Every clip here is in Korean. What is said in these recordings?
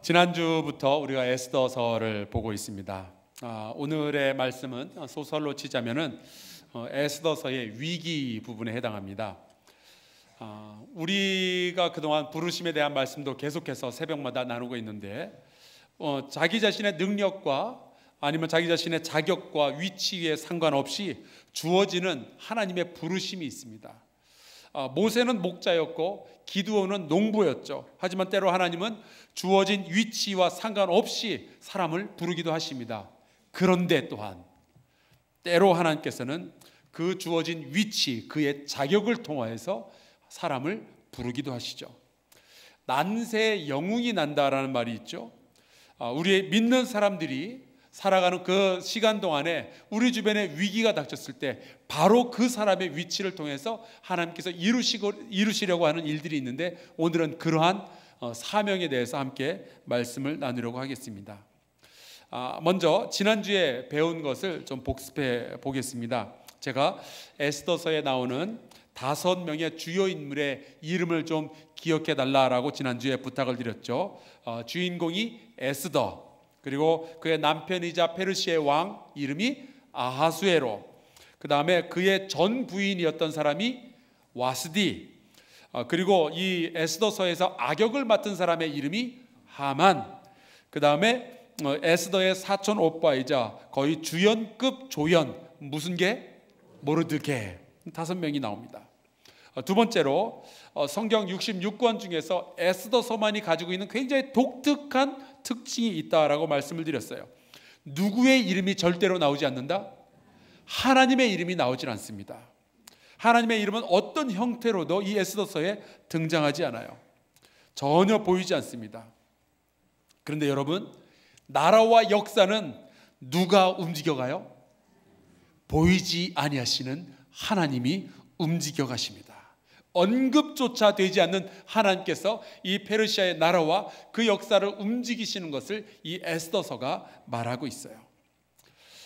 지난주부터 우리가 에스더서를 보고 있습니다. 오늘의 말씀은 소설로 치자면은 에스더서의 위기 부분에 해당합니다. 우리가 그동안 부르심에 대한 말씀도 계속해서 새벽마다 나누고 있는데 자기 자신의 능력과 아니면 자기 자신의 자격과 위치에 상관없이 주어지는 하나님의 부르심이 있습니다. 모세는 목자였고 기드온은 농부였죠. 하지만 때로 하나님은 주어진 위치와 상관없이 사람을 부르기도 하십니다. 그런데 또한 때로 하나님께서는 그 주어진 위치, 그의 자격을 통하여서 사람을 부르기도 하시죠. 난세 영웅이 난다라는 말이 있죠. 우리 믿는 사람들이 살아가는 그 시간 동안에 우리 주변에 위기가 닥쳤을 때 바로 그 사람의 위치를 통해서 하나님께서 이루시려고 하는 일들이 있는데, 오늘은 그러한 사명에 대해서 함께 말씀을 나누려고 하겠습니다. 먼저 지난주에 배운 것을 좀 복습해 보겠습니다. 제가 에스더서에 나오는 5명의 주요 인물의 이름을 좀 기억해 달라라고 지난주에 부탁을 드렸죠. 주인공이 에스더, 그리고 그의 남편이자 페르시아의 왕 이름이 아하수에로, 그 다음에 그의 전 부인이었던 사람이 와스디, 그리고 이 에스더서에서 악역을 맡은 사람의 이름이 하만, 그 다음에 에스더의 사촌 오빠이자 거의 주연급 조연, 무슨 게? 모르드게. 5명이 나옵니다. 두 번째로 성경 66권 중에서 에스더서만이 가지고 있는 굉장히 독특한 특징이 있다라고 말씀을 드렸어요. 누구의 이름이 절대로 나오지 않는다? 하나님의 이름이 나오질 않습니다. 하나님의 이름은 어떤 형태로도 이 에스더서에 등장하지 않아요. 전혀 보이지 않습니다. 그런데 여러분, 나라와 역사는 누가 움직여가요? 보이지 아니하시는 하나님이 움직여 가십니다. 언급조차 되지 않는 하나님께서 이 페르시아의 나라와 그 역사를 움직이시는 것을 이 에스더서가 말하고 있어요.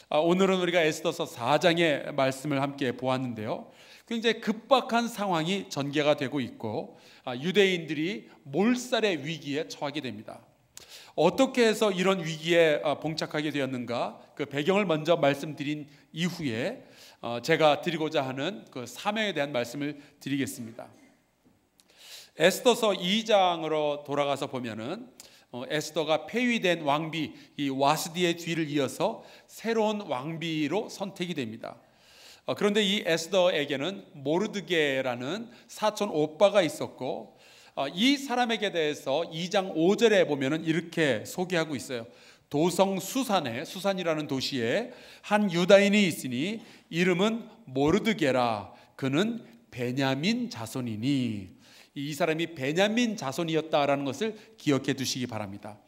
오늘은 우리가 에스더서 4장의 말씀을 함께 보았는데요, 굉장히 급박한 상황이 전개가 되고 있고 유대인들이 몰살의 위기에 처하게 됩니다. 어떻게 해서 이런 위기에 봉착하게 되었는가, 그 배경을 먼저 말씀드린 이후에 제가 드리고자 하는 그 사명에 대한 말씀을 드리겠습니다. 에스더서 2장으로 돌아가서 보면은 에스더가 폐위된 왕비 이 와스디의 뒤를 이어서 새로운 왕비로 선택이 됩니다. 그런데 이 에스더에게는 모르드게라는 사촌 오빠가 있었고, 이 사람에게 대해서 2장 5절에 보면은 이렇게 소개하고 있어요. 도성 수산에, 수산이라는 도시에 한 유다인이 있으니 이름은 모르드게라. 그는 베냐민 자손이니. 이 사람이 베냐민 자손이었다라는 것을 기억해 두시기 바랍니다.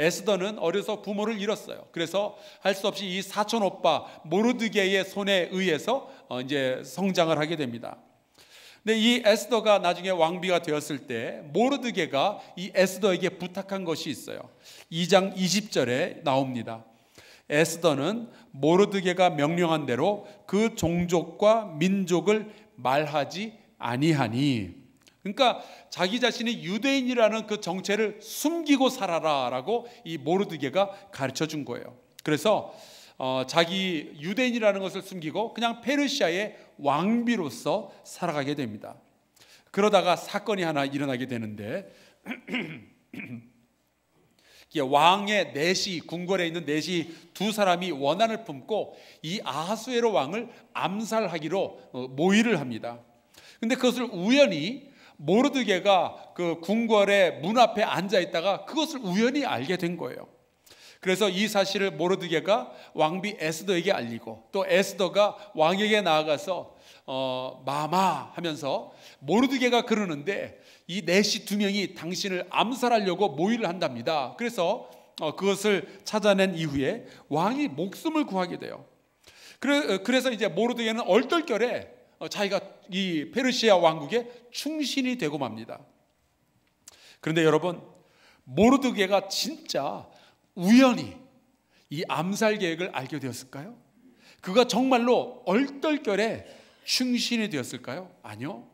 에스더는 어려서 부모를 잃었어요. 그래서 할 수 없이 이 사촌 오빠 모르드게의 손에 의해서 이제 성장을 하게 됩니다. 근데 이 에스더가 나중에 왕비가 되었을 때 모르드게가 이 에스더에게 부탁한 것이 있어요. 2장 20절에 나옵니다. 에스더는 모르드게가 명령한 대로 그 종족과 민족을 말하지 아니하니. 그러니까 자기 자신이 유대인이라는 그 정체를 숨기고 살아라라고 이 모르드게가 가르쳐 준 거예요. 그래서 자기 유대인이라는 것을 숨기고 그냥 페르시아의 왕비로서 살아가게 됩니다. 그러다가 사건이 하나 일어나게 되는데 왕의 넷이, 궁궐에 있는 넷이 두 사람이 원한을 품고 이 아하수에로 왕을 암살하기로 모의를 합니다. 근데 그것을 우연히 모르드게가 그 궁궐의 문 앞에 앉아 있다가 그것을 우연히 알게 된 거예요. 그래서 이 사실을 모르드게가 왕비 에스더에게 알리고, 또 에스더가 왕에게 나아가서 마마 하면서 모르드게가 그러는데 이 넷이 2명이 당신을 암살하려고 모의를 한답니다. 그래서 그것을 찾아낸 이후에 왕이 목숨을 구하게 돼요. 그래서 이제 모르드게는 얼떨결에 자기가 이 페르시아 왕국에 충신이 되고 맙니다. 그런데 여러분, 모르드게가 진짜 우연히 이 암살 계획을 알게 되었을까요? 그가 정말로 얼떨결에 충신이 되었을까요? 아니요.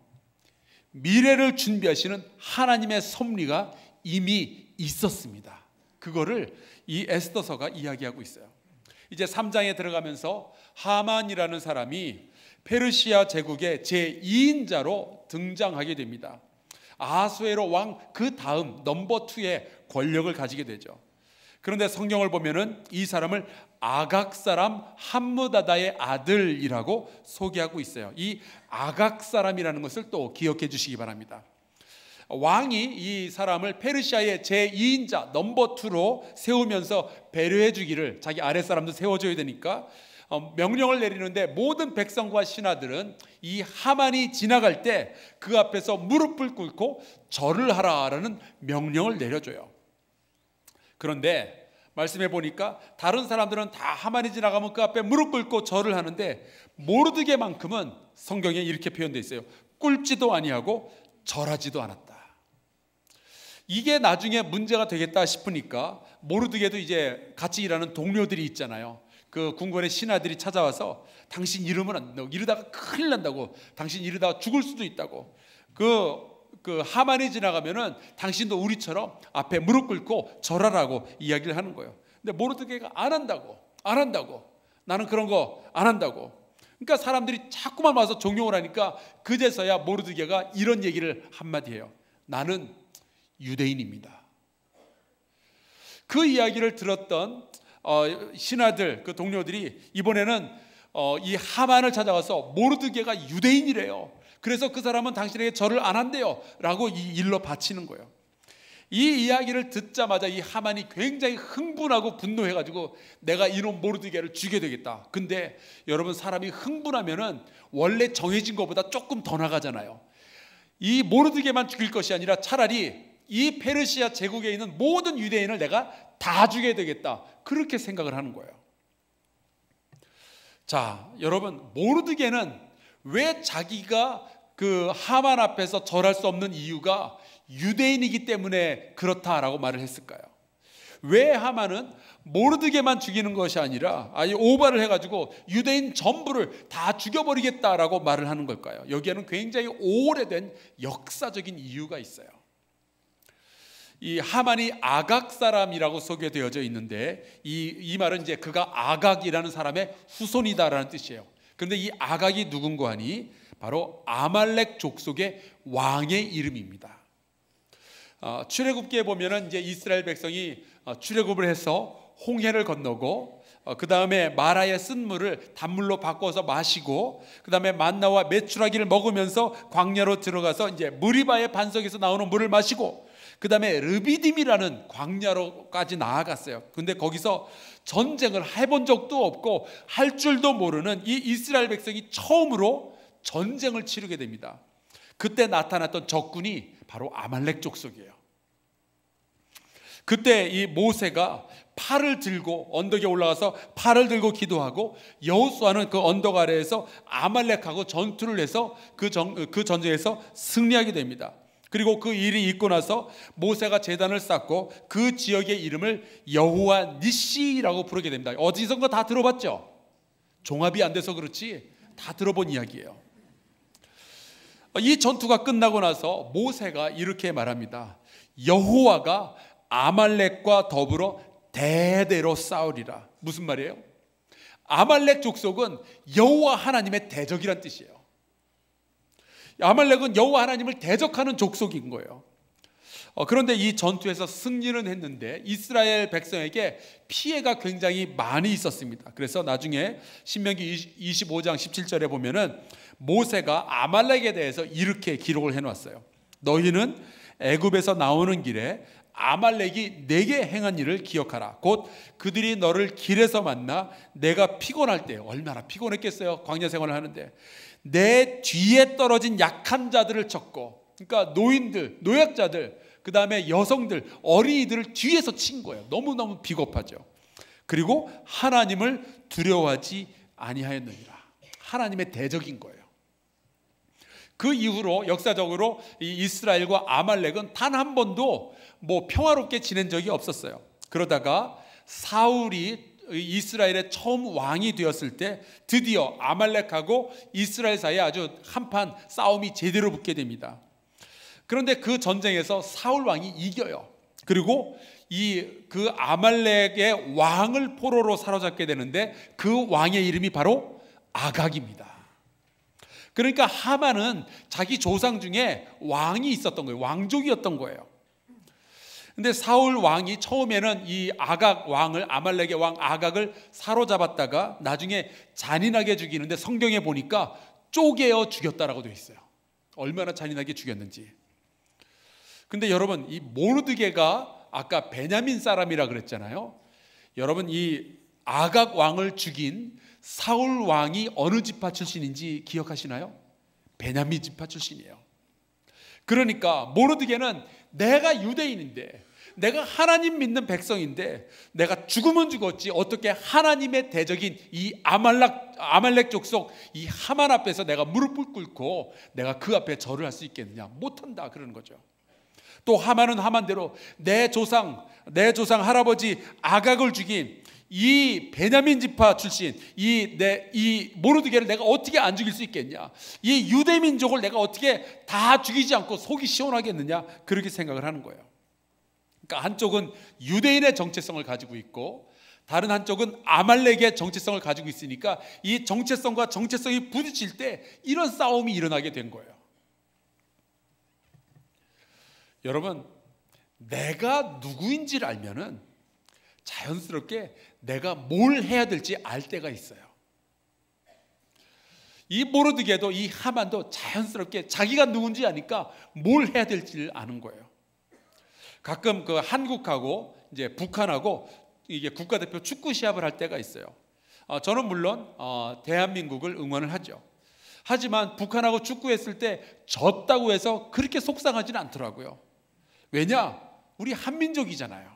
미래를 준비하시는 하나님의 섭리가 이미 있었습니다. 그거를 이 에스더서가 이야기하고 있어요. 이제 3장에 들어가면서 하만이라는 사람이 페르시아 제국의 제2인자로 등장하게 됩니다. 아하수에로 왕 그 다음 넘버 2의 권력을 가지게 되죠. 그런데 성경을 보면은 이 사람을 아각 사람 함므다다의 아들이라고 소개하고 있어요. 이 아각 사람이라는 것을 또 기억해 주시기 바랍니다. 왕이 이 사람을 페르시아의 제2인자 넘버 2로 세우면서 배려해 주기를, 자기 아랫사람도 세워줘야 되니까 명령을 내리는데, 모든 백성과 신하들은 이 하만이 지나갈 때 그 앞에서 무릎을 꿇고 절을 하라라는 명령을 내려줘요. 그런데 말씀해 보니까 다른 사람들은 다 하만이 지나가면 그 앞에 무릎 꿇고 절을 하는데, 모르드게만큼은 성경에 이렇게 표현되어 있어요. 꿇지도 아니하고 절하지도 않았다. 이게 나중에 문제가 되겠다 싶으니까 모르드게도 이제 같이 일하는 동료들이 있잖아요. 그 궁궐의 신하들이 찾아와서 당신 이러면 안 된다고, 이러다가 큰일 난다고, 당신 이러다가 죽을 수도 있다고, 그 하만이 지나가면은 당신도 우리처럼 앞에 무릎 꿇고 절하라고 이야기를 하는 거예요. 근데 모르드게가 안 한다고, 나는 그런 거 안 한다고. 그러니까 사람들이 자꾸만 와서 종용을 하니까 그제서야 모르드게가 이런 얘기를 한마디 해요. 나는 유대인입니다. 그 이야기를 들었던 신하들, 그 동료들이 이번에는 이 하만을 찾아가서 모르드게가 유대인이래요, 그래서 그 사람은 당신에게 절을 안 한대요 라고 이 일로 바치는 거예요. 이 이야기를 듣자마자 이 하만이 굉장히 흥분하고 분노해가지고 내가 이놈 모르드게를 죽여야 되겠다. 근데 여러분, 사람이 흥분하면은 원래 정해진 것보다 조금 더 나가잖아요. 이 모르드게만 죽일 것이 아니라 차라리 이 페르시아 제국에 있는 모든 유대인을 내가 다 죽여야 되겠다, 그렇게 생각을 하는 거예요. 자, 여러분, 모르드게는 왜 자기가 그 하만 앞에서 절할 수 없는 이유가 유대인이기 때문에 그렇다라고 말을 했을까요? 왜 하만은 모르드게만 죽이는 것이 아니라 아예 오바를 해가지고 유대인 전부를 다 죽여버리겠다라고 말을 하는 걸까요? 여기에는 굉장히 오래된 역사적인 이유가 있어요. 이 하만이 아각 사람이라고 소개되어져 있는데, 이 말은 이제 그가 아각이라는 사람의 후손이다라는 뜻이에요. 그런데 이 아각이 누군가 하니 바로 아말렉 족속의 왕의 이름입니다. 출애굽기에 보면은 이제 이스라엘 백성이 출애굽을 해서 홍해를 건너고, 그 다음에 마라의 쓴 물을 단물로 바꿔서 마시고, 그 다음에 만나와 메추라기를 먹으면서 광야로 들어가서 이제 무리바의 반석에서 나오는 물을 마시고, 그 다음에 르비딤이라는 광야로까지 나아갔어요. 근데 거기서 전쟁을 해본 적도 없고 할 줄도 모르는 이 이스라엘 백성이 처음으로 전쟁을 치르게 됩니다. 그때 나타났던 적군이 바로 아말렉 족속이에요. 그때 이 모세가 팔을 들고 언덕에 올라가서 팔을 들고 기도하고, 여호수아는 그 언덕 아래에서 아말렉하고 전투를 해서 그 전쟁에서 승리하게 됩니다. 그리고 그 일이 있고 나서 모세가 제단을 쌓고 그 지역의 이름을 여호와 니시라고 부르게 됩니다. 어디선가 다 들어봤죠? 종합이 안 돼서 그렇지 다 들어본 이야기예요. 이 전투가 끝나고 나서 모세가 이렇게 말합니다. 여호와가 아말렉과 더불어 대대로 싸우리라. 무슨 말이에요? 아말렉 족속은 여호와 하나님의 대적이란 뜻이에요. 아말렉은 여호와 하나님을 대적하는 족속인 거예요. 그런데 이 전투에서 승리는 했는데 이스라엘 백성에게 피해가 굉장히 많이 있었습니다. 그래서 나중에 신명기 25장 17절에 보면은 모세가 아말렉에 대해서 이렇게 기록을 해놨어요. 너희는 애굽에서 나오는 길에 아말렉이 내게 행한 일을 기억하라. 곧 그들이 너를 길에서 만나 내가 피곤할 때, 얼마나 피곤했겠어요, 광야 생활을 하는데, 내 뒤에 떨어진 약한 자들을 쳤고, 그러니까 노인들, 노약자들, 그 다음에 여성들, 어린이들을 뒤에서 친 거예요. 너무너무 비겁하죠. 그리고 하나님을 두려워하지 아니하였느니라. 하나님의 대적인 거예요. 그 이후로 역사적으로 이 이스라엘과 아말렉은 단 한 번도 평화롭게 지낸 적이 없었어요. 그러다가 사울이 이스라엘의 처음 왕이 되었을 때 드디어 아말렉하고 이스라엘 사이에 아주 한판 싸움이 제대로 붙게 됩니다. 그런데 그 전쟁에서 사울 왕이 이겨요. 그리고 그 아말렉의 왕을 포로로 사로잡게 되는데 그 왕의 이름이 바로 아각입니다. 그러니까 하만은 자기 조상 중에 왕이 있었던 거예요. 왕족이었던 거예요. 근데 사울 왕이 처음에는 이 아각 왕을, 아말렉의 왕 아각을 사로잡았다가 나중에 잔인하게 죽이는데 성경에 보니까 쪼개어 죽였다라고 되어 있어요. 얼마나 잔인하게 죽였는지. 근데 여러분, 이 모르드게가 아까 베냐민 사람이라 그랬잖아요. 여러분, 이 아각 왕을 죽인 사울 왕이 어느 지파 출신인지 기억하시나요? 베냐민 지파 출신이에요. 그러니까 모르드게는 내가 유대인인데, 내가 하나님 믿는 백성인데, 내가 죽으면 죽었지 어떻게 하나님의 대적인 이 아말렉 족속 이 하만 앞에서 내가 무릎을 꿇고 내가 그 앞에 절을 할 수 있겠느냐? 못한다 그러는 거죠. 또 하만은 하만대로 내 조상 할아버지 아각을 죽인 이 베냐민 지파 출신 이 모르드게를 내가 어떻게 안 죽일 수 있겠냐? 이 유대 민족을 내가 어떻게 다 죽이지 않고 속이 시원하겠느냐? 그렇게 생각을 하는 거예요. 그러니까 한쪽은 유대인의 정체성을 가지고 있고 다른 한쪽은 아말렉의 정체성을 가지고 있으니까 이 정체성과 정체성이 부딪힐 때 이런 싸움이 일어나게 된 거예요. 여러분, 내가 누구인지를 알면은 자연스럽게 내가 뭘 해야 될지 알 때가 있어요. 이 모르드게도 이 하만도 자연스럽게 자기가 누군지 아니까 뭘 해야 될지를 아는 거예요. 가끔 그 한국하고 이제 북한하고 이게 국가대표 축구 시합을 할 때가 있어요. 저는 물론 대한민국을 응원을 하죠. 하지만 북한하고 축구했을 때 졌다고 해서 그렇게 속상하지는 않더라고요. 왜냐? 우리 한민족이잖아요.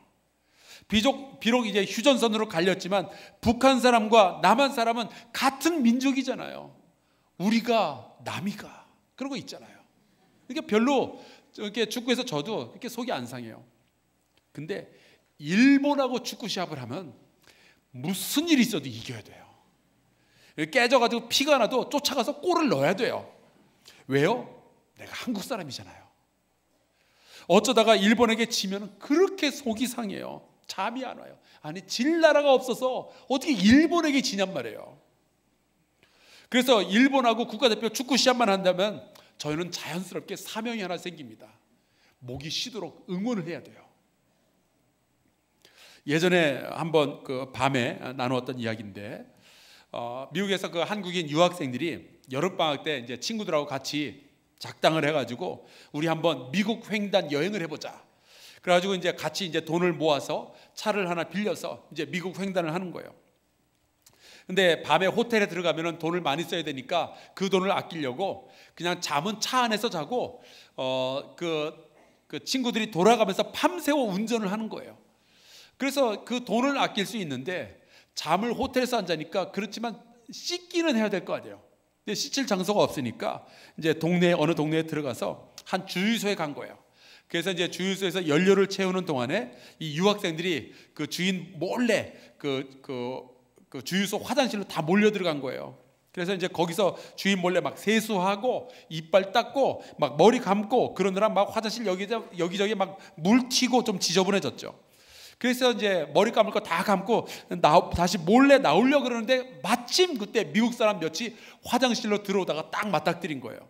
비록 이제 휴전선으로 갈렸지만 북한 사람과 남한 사람은 같은 민족이잖아요. 우리가 남이가 그런 거 있잖아요. 그러니까 별로 이렇게 축구에서 져도 그렇게 속이 안 상해요. 근데 일본하고 축구 시합을 하면 무슨 일이 있어도 이겨야 돼요. 깨져가지고 피가 나도 쫓아가서 골을 넣어야 돼요. 왜요? 내가 한국 사람이잖아요. 어쩌다가 일본에게 지면 그렇게 속이 상해요. 잠이 안 와요. 아니, 질 나라가 없어서 어떻게 일본에게 지냔 말이에요. 그래서 일본하고 국가대표 축구 시합만 한다면 저희는 자연스럽게 사명이 하나 생깁니다. 목이 쉬도록 응원을 해야 돼요. 예전에 한번 그 밤에 나누었던 이야기인데, 미국에서 그 한국인 유학생들이 여름방학 때 이제 친구들하고 같이 작당을 해가지고 우리 한번 미국 횡단 여행을 해보자. 그래가지고 이제 같이 이제 돈을 모아서 차를 하나 빌려서 이제 미국 횡단을 하는 거예요. 근데 밤에 호텔에 들어가면은 돈을 많이 써야 되니까 그 돈을 아끼려고 그냥 잠은 차 안에서 자고 그 친구들이 돌아가면서 밤새워 운전을 하는 거예요. 그래서 그 돈을 아낄 수 있는데 잠을 호텔에서 안 자니까 그렇지만 씻기는 해야 될 거 아니에요. 근데 씻을 장소가 없으니까 이제 어느 동네에 들어가서 한 주유소에 간 거예요. 그래서 이제 주유소에서 연료를 채우는 동안에 이 유학생들이 그 주인 몰래 그 주유소 화장실로 다 몰려 들어간 거예요. 그래서 이제 거기서 주인 몰래 막 세수하고 이빨 닦고 막 머리 감고 그러느라 막 화장실 여기저기 막 물 튀고 좀 지저분해졌죠. 그래서 이제 머리 감을 거 다 감고 다시 몰래 나오려고 그러는데 마침 그때 미국 사람 몇이 화장실로 들어오다가 딱 맞닥뜨린 거예요.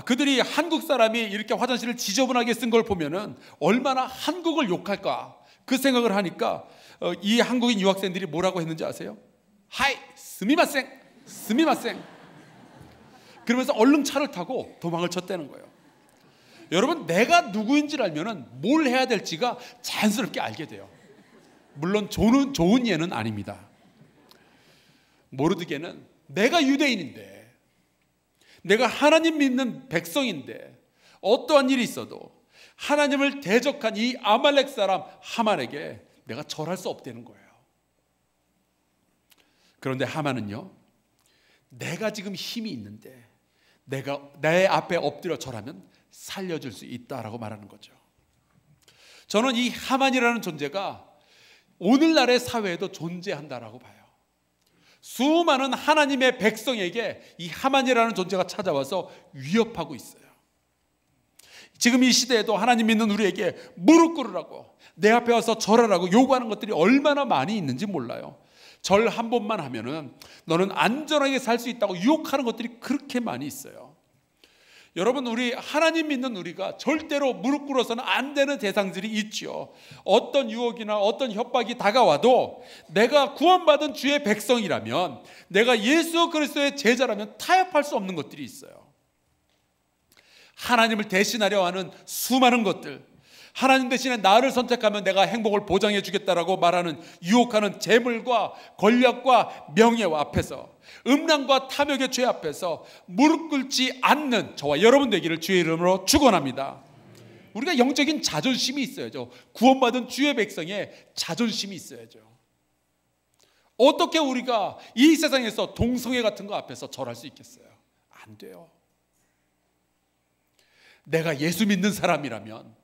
그들이 한국 사람이 이렇게 화장실을 지저분하게 쓴 걸 보면은 얼마나 한국을 욕할까 그 생각을 하니까 이 한국인 유학생들이 뭐라고 했는지 아세요? 하이 스미마셍 그러면서 얼른 차를 타고 도망을 쳤다는 거예요. 여러분, 내가 누구인지를 알면은 뭘 해야 될지가 자연스럽게 알게 돼요. 물론 좋은 예는 아닙니다. 모르드게는 내가 유대인인데, 내가 하나님 믿는 백성인데 어떠한 일이 있어도 하나님을 대적한 이 아말렉 사람 하만에게 내가 절할 수 없다는 거예요. 그런데 하만은요, 내가 지금 힘이 있는데 내가 내 앞에 엎드려 절하면 살려줄 수 있다라고 말하는 거죠. 저는 이 하만이라는 존재가 오늘날의 사회에도 존재한다라고 봐요. 수많은 하나님의 백성에게 이 하만이라는 존재가 찾아와서 위협하고 있어요. 지금 이 시대에도 하나님 믿는 우리에게 무릎 꿇으라고, 내 앞에 와서 절하라고 요구하는 것들이 얼마나 많이 있는지 몰라요. 절 한 번만 하면은 너는 안전하게 살 수 있다고 유혹하는 것들이 그렇게 많이 있어요. 여러분, 우리 하나님 믿는 우리가 절대로 무릎 꿇어서는 안 되는 대상들이 있죠. 어떤 유혹이나 어떤 협박이 다가와도 내가 구원받은 주의 백성이라면, 내가 예수 그리스도의 제자라면 타협할 수 없는 것들이 있어요. 하나님을 대신하려 하는 수많은 것들, 하나님 대신에 나를 선택하면 내가 행복을 보장해 주겠다라고 말하는 유혹하는 재물과 권력과 명예와 앞에서, 음란과 탐욕의 죄 앞에서 무릎 꿇지 않는 저와 여러분 되기를 주의 이름으로 축원합니다. 우리가 영적인 자존심이 있어야죠. 구원받은 주의 백성의 자존심이 있어야죠. 어떻게 우리가 이 세상에서 동성애 같은 거 앞에서 절할 수 있겠어요? 안 돼요. 내가 예수 믿는 사람이라면,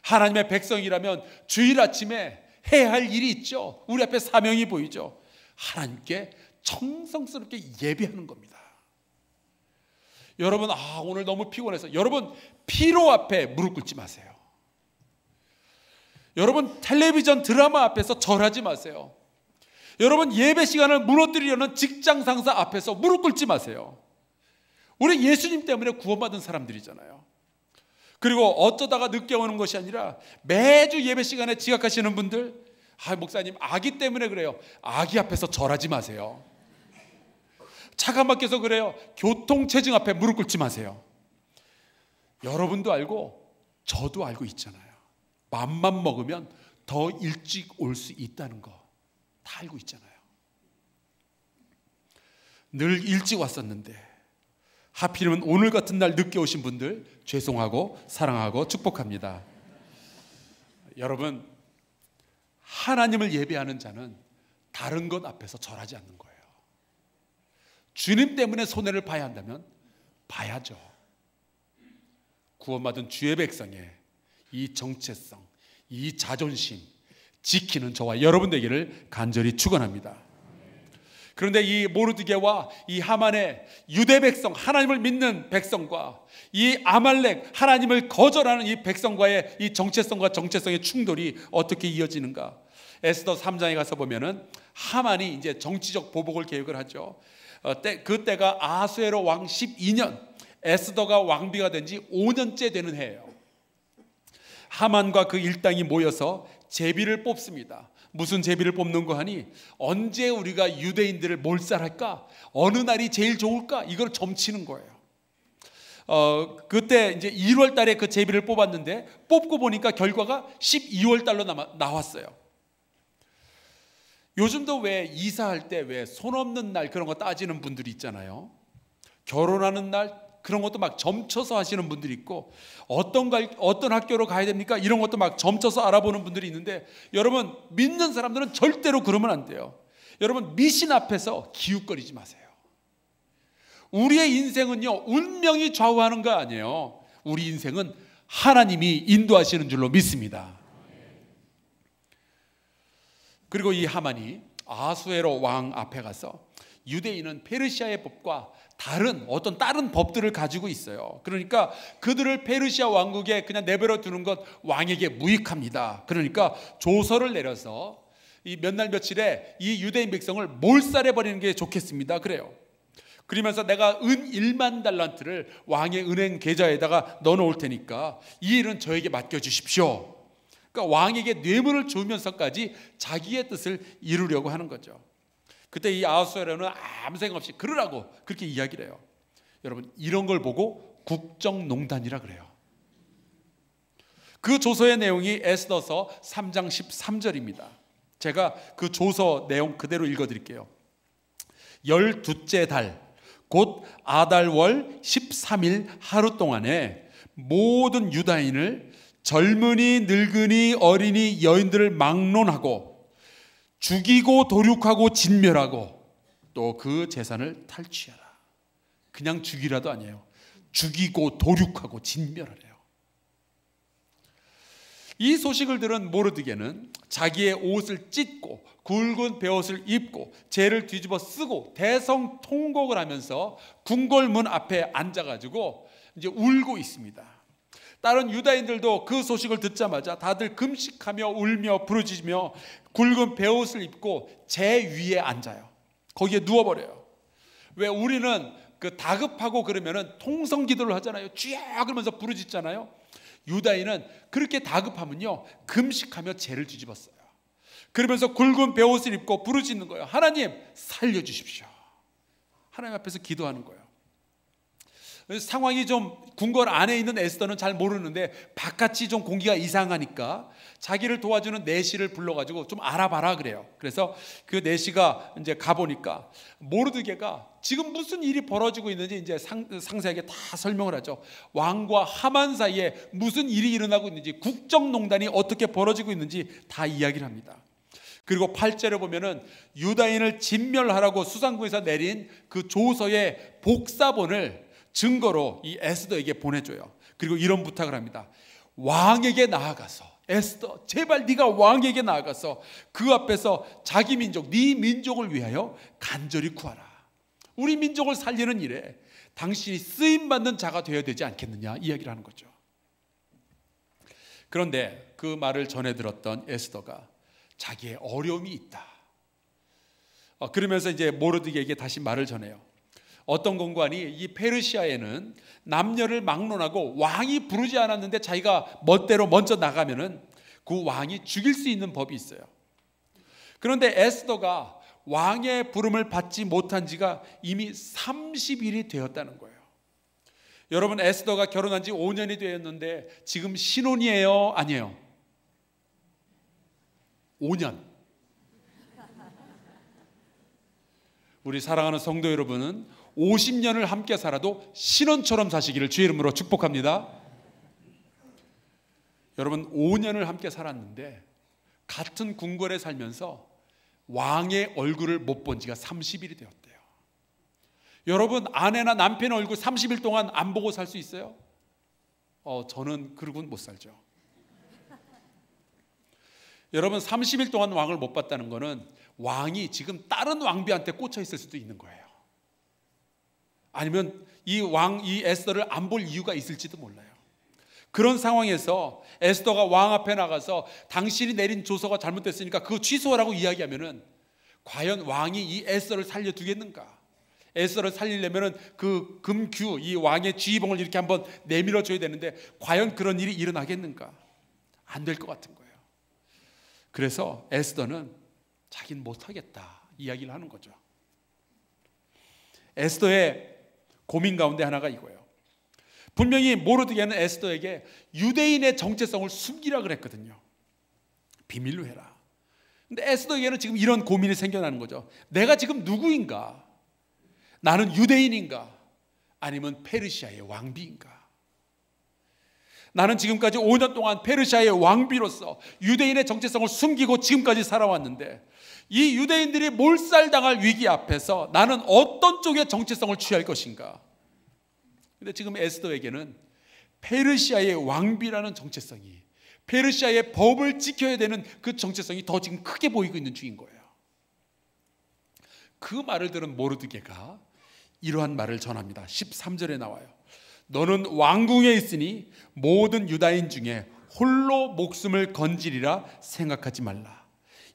하나님의 백성이라면 주일 아침에 해야 할 일이 있죠. 우리 앞에 사명이 보이죠. 하나님께 정성스럽게 예배하는 겁니다. 여러분, 오늘 너무 피곤해서, 여러분 피로 앞에 무릎 꿇지 마세요. 여러분 텔레비전 드라마 앞에서 절하지 마세요. 여러분 예배 시간을 무너뜨리려는 직장 상사 앞에서 무릎 꿇지 마세요. 우리 예수님 때문에 구원받은 사람들이잖아요. 그리고 어쩌다가 늦게 오는 것이 아니라 매주 예배 시간에 지각하시는 분들, 목사님 아기 때문에 그래요. 아기 앞에서 절하지 마세요. 차가 막혀서 그래요. 교통체증 앞에 무릎 꿇지 마세요. 여러분도 알고 저도 알고 있잖아요. 맘만 먹으면 더 일찍 올 수 있다는 거 다 알고 있잖아요. 늘 일찍 왔었는데 하필이면 오늘 같은 날 늦게 오신 분들 죄송하고 사랑하고 축복합니다. 여러분, 하나님을 예배하는 자는 다른 것 앞에서 절하지 않는 거예요. 주님 때문에 손해를 봐야 한다면 봐야죠. 구원받은 주의 백성의 이 정체성, 이 자존심 지키는 저와 여러분 되기를 간절히 축원합니다. 그런데 이 모르드게와 이 하만의 유대 백성, 하나님을 믿는 백성과 이 아말렉, 하나님을 거절하는 이 백성과의 이 정체성과 정체성의 충돌이 어떻게 이어지는가? 에스더 3장에 가서 보면은 하만이 이제 정치적 보복을 계획을 하죠. 그때가 아수에로 왕 12년, 에스더가 왕비가 된 지 5년째 되는 해예요. 하만과 그 일당이 모여서 제비를 뽑습니다. 무슨 제비를 뽑는 거 하니, 언제 우리가 유대인들을 몰살할까? 어느 날이 제일 좋을까? 이걸 점치는 거예요. 그때 이제 1월 달에 그 제비를 뽑았는데, 뽑고 보니까 결과가 12월 달로 나왔어요. 요즘도 왜 이사할 때 왜 손 없는 날 그런 거 따지는 분들이 있잖아요. 결혼하는 날 그런 것도 막 점쳐서 하시는 분들이 있고, 어떤 학교로 가야 됩니까? 이런 것도 막 점쳐서 알아보는 분들이 있는데, 여러분 믿는 사람들은 절대로 그러면 안 돼요. 여러분 미신 앞에서 기웃거리지 마세요. 우리의 인생은요 운명이 좌우하는 거 아니에요. 우리 인생은 하나님이 인도하시는 줄로 믿습니다. 그리고 이 하만이 아수에로 왕 앞에 가서, 유대인은 페르시아의 법과 다른 법들을 가지고 있어요. 그러니까 그들을 페르시아 왕국에 그냥 내버려 두는 것 왕에게 무익합니다. 그러니까 조서를 내려서 이 몇 날 며칠에 이 유대인 백성을 몰살해 버리는 게 좋겠습니다. 그래요. 그러면서 내가 은 1만 달란트를 왕의 은행 계좌에다가 넣어 놓을 테니까 이 일은 저에게 맡겨 주십시오. 그러니까 왕에게 뇌물을 주면서까지 자기의 뜻을 이루려고 하는 거죠. 그때 이 아하수에로는 아무 생각 없이 그러라고 그렇게 이야기를 해요. 여러분 이런 걸 보고 국정농단이라 그래요. 그 조서의 내용이 에스더서 3장 13절입니다. 제가 그 조서 내용 그대로 읽어드릴게요. 12째 달 곧 아달월 13일 하루 동안에 모든 유다인을 젊은이 늙은이 어린이 여인들을 막론하고 죽이고 도륙하고 진멸하고 또 그 재산을 탈취하라. 그냥 죽이라도 아니에요. 죽이고 도륙하고 진멸하래요. 이 소식을 들은 모르드게는 자기의 옷을 찢고 굵은 베옷을 입고 재를 뒤집어 쓰고 대성통곡을 하면서 궁궐문 앞에 앉아가지고 이제 울고 있습니다. 다른 유다인들도 그 소식을 듣자마자 다들 금식하며 울며 부르짖으며 굵은 베옷을 입고 제 위에 앉아요. 거기에 누워버려요. 왜 우리는 그 다급하고 그러면은 통성 기도를 하잖아요. 쥐야 그러면서 부르짖잖아요. 유다인은 그렇게 다급하면요 금식하며 재를 뒤집었어요. 그러면서 굵은 베옷을 입고 부르짖는 거예요. 하나님 살려주십시오. 하나님 앞에서 기도하는 거예요. 상황이 좀 궁궐 안에 있는 에스더는 잘 모르는데 바깥이 좀 공기가 이상하니까 자기를 도와주는 내시를 불러가지고 좀 알아봐라 그래요. 그래서 그 내시가 이제 가보니까 모르드게가 지금 무슨 일이 벌어지고 있는지 이제 상세하게 다 설명을 하죠. 왕과 하만 사이에 무슨 일이 일어나고 있는지, 국정농단이 어떻게 벌어지고 있는지 다 이야기를 합니다. 그리고 8절에 보면은 유다인을 진멸하라고 수상국에서 내린 그 조서의 복사본을 증거로 이 에스더에게 보내줘요. 그리고 이런 부탁을 합니다. 왕에게 나아가서, 에스더 제발 네가 왕에게 나아가서 그 앞에서 자기 민족, 네 민족을 위하여 간절히 구하라. 우리 민족을 살리는 일에 당신이 쓰임받는 자가 되어야 되지 않겠느냐 이야기를 하는 거죠. 그런데 그 말을 전해 들었던 에스더가 자기의 어려움이 있다. 그러면서 이제 모르드게에게 다시 말을 전해요. 어떤 공관이 이 페르시아에는 남녀를 막론하고 왕이 부르지 않았는데 자기가 멋대로 먼저 나가면은 그 왕이 죽일 수 있는 법이 있어요. 그런데 에스더가 왕의 부름을 받지 못한 지가 이미 30일이 되었다는 거예요. 여러분, 에스더가 결혼한 지 5년이 되었는데 지금 신혼이에요? 아니에요? 5년. 우리 사랑하는 성도 여러분은 50년을 함께 살아도 신혼처럼 사시기를 주의 이름으로 축복합니다. 여러분, 5년을 함께 살았는데 같은 궁궐에 살면서 왕의 얼굴을 못 본 지가 30일이 되었대요. 여러분, 아내나 남편의 얼굴 30일 동안 안 보고 살 수 있어요? 저는 그러고는 못 살죠. 여러분, 30일 동안 왕을 못 봤다는 것은 왕이 지금 다른 왕비한테 꽂혀 있을 수도 있는 거예요. 아니면 이 에스더를 안 볼 이유가 있을지도 몰라요. 그런 상황에서 에스더가 왕 앞에 나가서 당신이 내린 조서가 잘못됐으니까 그거 취소하라고 이야기하면은 과연 왕이 이 에스더를 살려두겠는가? 에스더를 살리려면은 그 금규, 이 왕의 지휘봉을 이렇게 한번 내밀어 줘야 되는데 과연 그런 일이 일어나겠는가? 안 될 것 같은 거예요. 그래서 에스더는 자기는 못하겠다 이야기를 하는 거죠. 에스더의 고민 가운데 하나가 이거예요. 분명히 모르드게는 에스더에게 유대인의 정체성을 숨기라 그랬거든요. 비밀로 해라. 근데 에스더에게는 지금 이런 고민이 생겨나는 거죠. 내가 지금 누구인가? 나는 유대인인가? 아니면 페르시아의 왕비인가? 나는 지금까지 5년 동안 페르시아의 왕비로서 유대인의 정체성을 숨기고 지금까지 살아왔는데 이 유대인들이 몰살당할 위기 앞에서 나는 어떤 쪽의 정체성을 취할 것인가? 근데 지금 에스더에게는 페르시아의 왕비라는 정체성이, 페르시아의 법을 지켜야 되는 그 정체성이 더 지금 크게 보이고 있는 중인 거예요. 그 말을 들은 모르드게가 이러한 말을 전합니다. 13절에 나와요. 너는 왕궁에 있으니 모든 유다인 중에 홀로 목숨을 건지리라 생각하지 말라.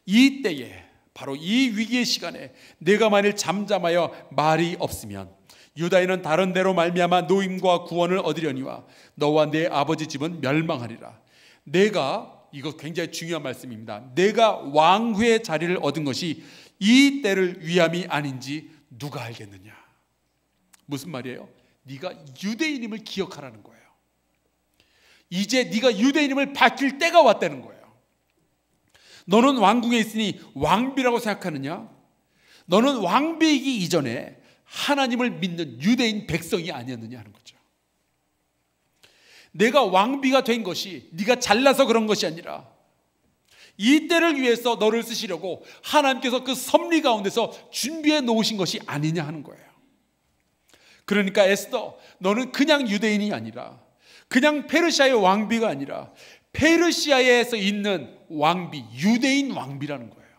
이 때에, 바로 이 위기의 시간에 내가 만일 잠잠하여 말이 없으면 유다인은 다른 데로 말미암아 노임과 구원을 얻으려니와 너와 내 아버지 집은 멸망하리라. 내가, 이거 굉장히 중요한 말씀입니다. 내가 왕후의 자리를 얻은 것이 이 때를 위함이 아닌지 누가 알겠느냐? 무슨 말이에요? 네가 유대인임을 기억하라는 거예요. 이제 네가 유대인임을 밝힐 때가 왔다는 거예요. 너는 왕궁에 있으니 왕비라고 생각하느냐? 너는 왕비이기 이전에 하나님을 믿는 유대인 백성이 아니었느냐 하는 거죠. 내가 왕비가 된 것이 네가 잘나서 그런 것이 아니라 이 때를 위해서 너를 쓰시려고 하나님께서 그 섭리 가운데서 준비해 놓으신 것이 아니냐 하는 거예요. 그러니까 에스더, 너는 그냥 유대인이 아니라, 그냥 페르시아의 왕비가 아니라 페르시아에서 있는 왕비, 유대인 왕비라는 거예요.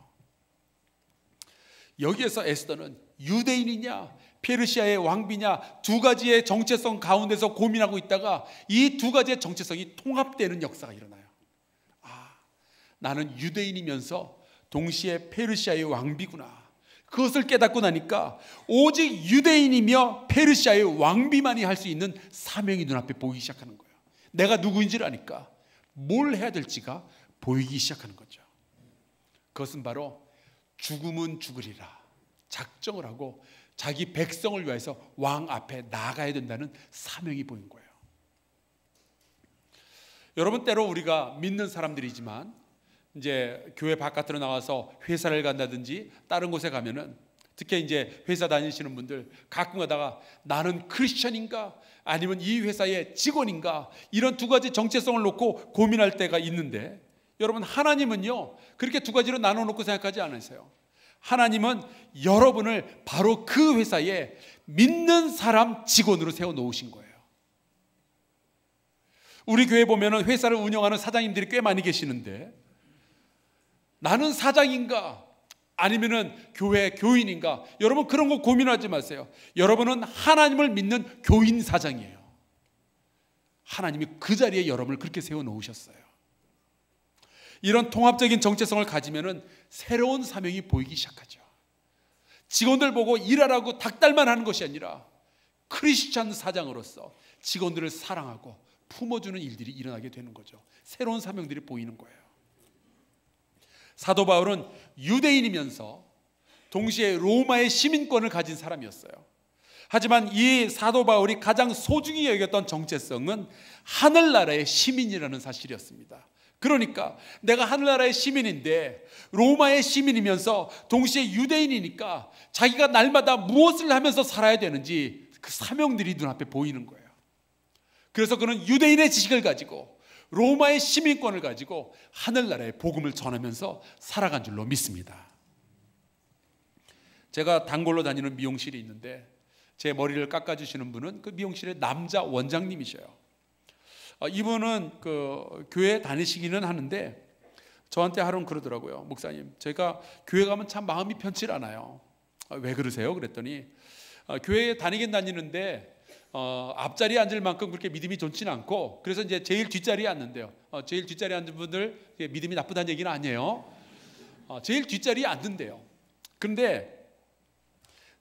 여기에서 에스더는 유대인이냐 페르시아의 왕비냐, 두 가지의 정체성 가운데서 고민하고 있다가 이 두 가지의 정체성이 통합되는 역사가 일어나요. 나는 유대인이면서 동시에 페르시아의 왕비구나. 그것을 깨닫고 나니까 오직 유대인이며 페르시아의 왕비만이 할 수 있는 사명이 눈앞에 보이기 시작하는 거예요. 내가 누구인지를 아니까 뭘 해야 될지가 보이기 시작하는 거죠. 그것은 바로 죽음은 죽으리라 작정을 하고 자기 백성을 위해서 왕 앞에 나가야 된다는 사명이 보인 거예요. 여러분, 때로 우리가 믿는 사람들이지만 이제 교회 바깥으로 나와서 회사를 간다든지 다른 곳에 가면은, 특히 이제 회사 다니시는 분들 가끔 가다가 나는 크리스천인가 아니면 이 회사의 직원인가, 이런 두 가지 정체성을 놓고 고민할 때가 있는데, 여러분, 하나님은요 그렇게 두 가지로 나눠 놓고 생각하지 않으세요. 하나님은 여러분을 바로 그 회사에 믿는 사람 직원으로 세워 놓으신 거예요. 우리 교회 보면은 회사를 운영하는 사장님들이 꽤 많이 계시는데, 나는 사장인가 아니면은 교회 교인인가, 여러분 그런 거 고민하지 마세요. 여러분은 하나님을 믿는 교인 사장이에요. 하나님이 그 자리에 여러분을 그렇게 세워 놓으셨어요. 이런 통합적인 정체성을 가지면은 새로운 사명이 보이기 시작하죠. 직원들 보고 일하라고 닥달만 하는 것이 아니라 크리스찬 사장으로서 직원들을 사랑하고 품어주는 일들이 일어나게 되는 거죠. 새로운 사명들이 보이는 거예요. 사도 바울은 유대인이면서 동시에 로마의 시민권을 가진 사람이었어요. 하지만 이 사도 바울이 가장 소중히 여겼던 정체성은 하늘나라의 시민이라는 사실이었습니다. 그러니까 내가 하늘나라의 시민인데 로마의 시민이면서 동시에 유대인이니까 자기가 날마다 무엇을 하면서 살아야 되는지 그 사명들이 눈앞에 보이는 거예요. 그래서 그는 유대인의 지식을 가지고 로마의 시민권을 가지고 하늘나라의 복음을 전하면서 살아간 줄로 믿습니다. 제가 단골로 다니는 미용실이 있는데 제 머리를 깎아주시는 분은 그 미용실의 남자 원장님이셔요. 이분은 그 교회 다니시기는 하는데 저한테 하루는 그러더라고요. 목사님, 제가 교회 가면 참 마음이 편치 않아요. 왜 그러세요? 그랬더니 교회에 다니긴 다니는데 앞자리에 앉을 만큼 그렇게 믿음이 좋지는 않고, 그래서 이제 제일 뒷자리에 앉는데요. 제일 뒷자리에 앉은 분들 믿음이 나쁘다는 얘기는 아니에요. 제일 뒷자리에 앉는데요. 그런데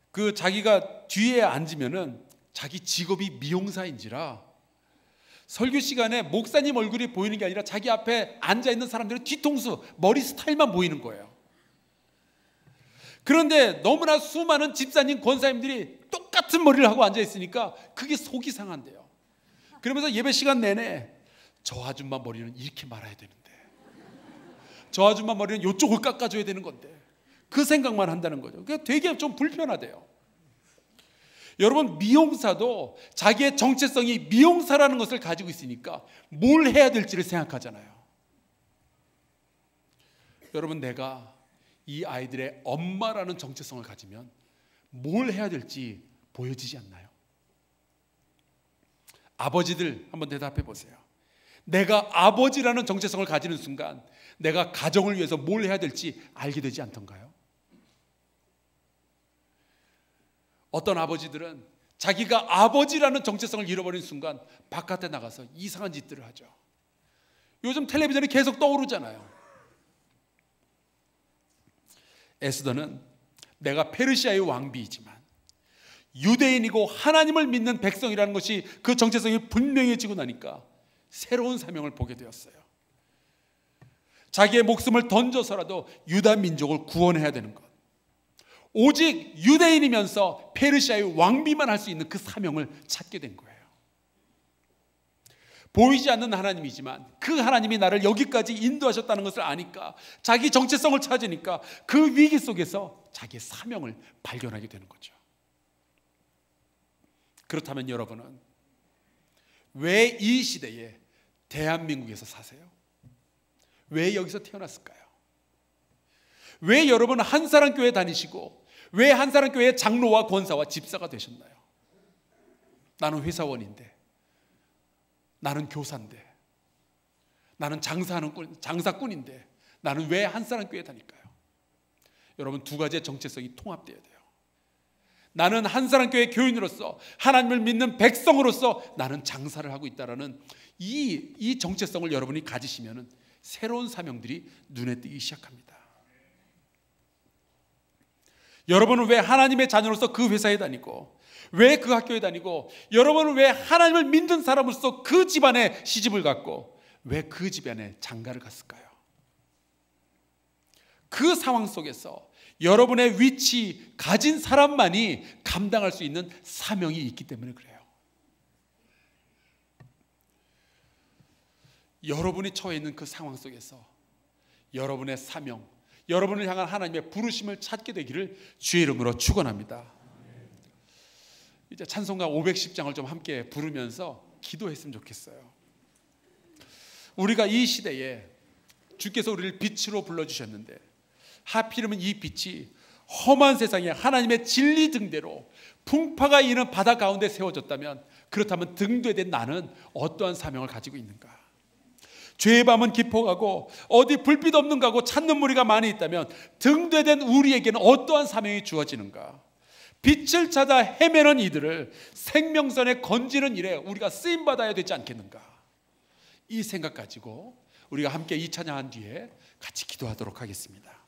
그 자기가 뒤에 앉으면은 자기 직업이 미용사인지라 설교 시간에 목사님 얼굴이 보이는 게 아니라 자기 앞에 앉아 있는 사람들의 뒤통수, 머리 스타일만 보이는 거예요. 그런데 너무나 수많은 집사님, 권사님들이 똑같은 머리를 하고 앉아 있으니까 그게 속이 상한대요. 그러면서 예배 시간 내내 저 아줌마 머리는 이렇게 말아야 되는데, 저 아줌마 머리는 이쪽을 깎아줘야 되는 건데, 그 생각만 한다는 거죠. 그게 되게 좀 불편하대요. 여러분, 미용사도 자기의 정체성이 미용사라는 것을 가지고 있으니까 뭘 해야 될지를 생각하잖아요. 여러분, 내가 이 아이들의 엄마라는 정체성을 가지면 뭘 해야 될지 보여지지 않나요? 아버지들 한번 대답해 보세요. 내가 아버지라는 정체성을 가지는 순간 내가 가정을 위해서 뭘 해야 될지 알게 되지 않던가요? 어떤 아버지들은 자기가 아버지라는 정체성을 잃어버린 순간 바깥에 나가서 이상한 짓들을 하죠. 요즘 텔레비전이 계속 떠오르잖아요. 에스더는 내가 페르시아의 왕비이지만 유대인이고 하나님을 믿는 백성이라는 것이 그 정체성이 분명해지고 나니까 새로운 사명을 보게 되었어요. 자기의 목숨을 던져서라도 유다 민족을 구원해야 되는 것, 오직 유대인이면서 페르시아의 왕비만 할 수 있는 그 사명을 찾게 된 거예요. 보이지 않는 하나님이지만 그 하나님이 나를 여기까지 인도하셨다는 것을 아니까 자기 정체성을 찾으니까 그 위기 속에서 자기의 사명을 발견하게 되는 거죠. 그렇다면 여러분은 왜 이 시대에 대한민국에서 사세요? 왜 여기서 태어났을까요? 왜 여러분은 한사랑교회 다니시고 왜 한사랑교회 장로와 권사와 집사가 되셨나요? 나는 회사원인데, 나는 교사인데, 나는 장사꾼인데 나는 왜 한사랑교회 다닐까요? 여러분, 두 가지의 정체성이 통합돼야 돼요. 나는 한사랑교회 교인으로서 하나님을 믿는 백성으로서 나는 장사를 하고 있다라는 이 정체성을 여러분이 가지시면 새로운 사명들이 눈에 띄기 시작합니다. 여러분은 왜 하나님의 자녀로서 그 회사에 다니고, 왜 그 학교에 다니고, 여러분은 왜 하나님을 믿는 사람으로서 그 집안에 시집을 갔고, 왜 그 집안에 장가를 갔을까요? 그 상황 속에서 여러분의 위치 가진 사람만이 감당할 수 있는 사명이 있기 때문에 그래요. 여러분이 처해 있는 그 상황 속에서 여러분의 사명, 여러분을 향한 하나님의 부르심을 찾게 되기를 주의 이름으로 축원합니다. 이제 찬송가 510장을 좀 함께 부르면서 기도했으면 좋겠어요. 우리가 이 시대에 주께서 우리를 빛으로 불러주셨는데, 하필이면 이 빛이 험한 세상에 하나님의 진리 등대로 풍파가 있는 바다 가운데 세워졌다면, 그렇다면 등대된 나는 어떠한 사명을 가지고 있는가? 죄의 밤은 깊어가고 어디 불빛 없는 가고 찾는 무리가 많이 있다면 등대된 우리에게는 어떠한 사명이 주어지는가? 빛을 찾아 헤매는 이들을 생명선에 건지는 일에 우리가 쓰임받아야 되지 않겠는가? 이 생각 가지고 우리가 함께 이 찬양한 뒤에 같이 기도하도록 하겠습니다.